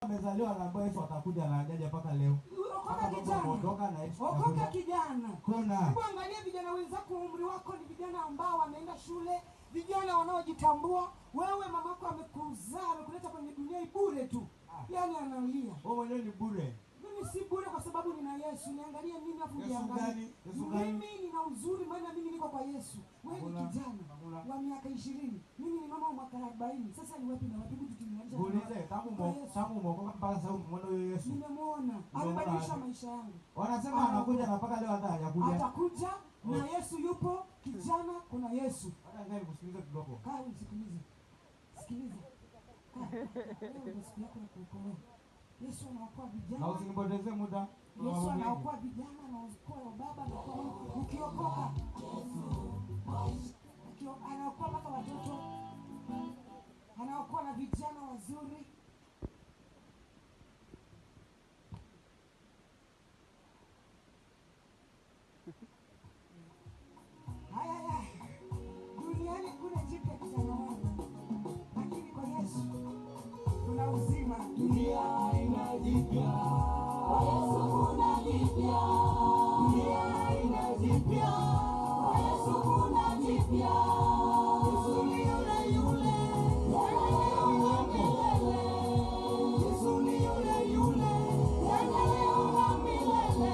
Amezaliwa na Yesu atakuja na hajaja mpaka leo. Okoka kijana. Kuna. Angalia vijana wenzako, umri wako ni vijana ambao wameenda shule, vijana wanaojitambua. Wewe mamako amekuzaa, amekuleta kwenye dunia bure tu. Yaani analia. Wewe mwenyewe ni bure. Mimi si bure kwa sababu nina Yesu. Niangalie mimi hapo niangalie. Mimi nina uzuri maana mimi niko kwa Yesu. Wewe ni kijana wa miaka 20. Mimi ni mama wa mwaka 40. Sasa ni wapi na wapi tutunaanza? Muulize tangu mwokoka mpaka sasa umeona huyo Yesu. Nimemuona. Amebadilisha maisha yangu. Wanasema anakuja na mpaka leo hajakuja. Atakuja na Yesu yupo, kijana kuna Yesu. Hata ngani kusikiliza kidogo. Kaa usikilize. Sikiliza. Leo nasikia kuna kuokoa. Yesu anaokoa vijana. Na usinipotezee muda. Yesu anaokoa vijana na anaokoa baba na ukiokoka. Anaokoa mpaka watoto. Anaokoa na vijana wazuri. Haya. Duniani kuna jipya kijana wangu. Lakini kwa Yesu kuna uzima. Dunia ina jipya. Kwa Yesu kuna jipya. Dunia ina jipya. Kwa Yesu kuna jipya. Yesu ni yule yule. Jana leo na milele. Yesu ni yule yule. Jana leo na milele.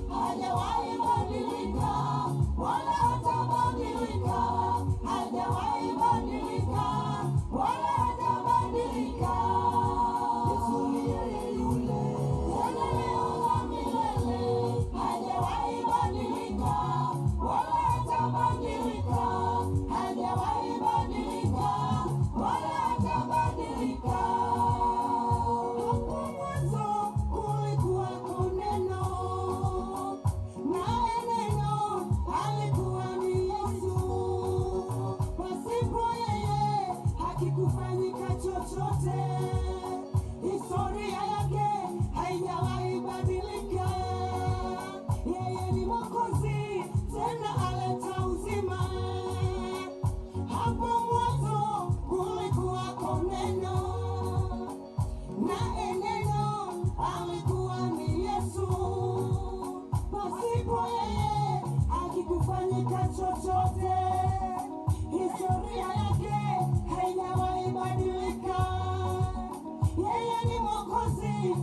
Hajawahi badilika. Wala hatabadilika. Hajawahi badilika. Wala hatabadilika. Yesu ni yeye yule. Jana leo na milele. Hajawahi badilika. Wala hatabadilika. Hajawahi badilika. Wala hatabadilika. Hapo mwanzo kulikuwako neno. Naye neno alikuwa ni Yesu. Pasipo yeye hakikufanyika chochote. Historia yake haijawahi badilika. Yeye ni Mwokozi, tena aleta uzima. Hapo mwanzo kulikuwako neno. Naye neno alikuwa ni Yesu. Pasipo yeye hakikufanyika chochote. Historia yake haijawahi badilika. Yeye ni Mwokozi,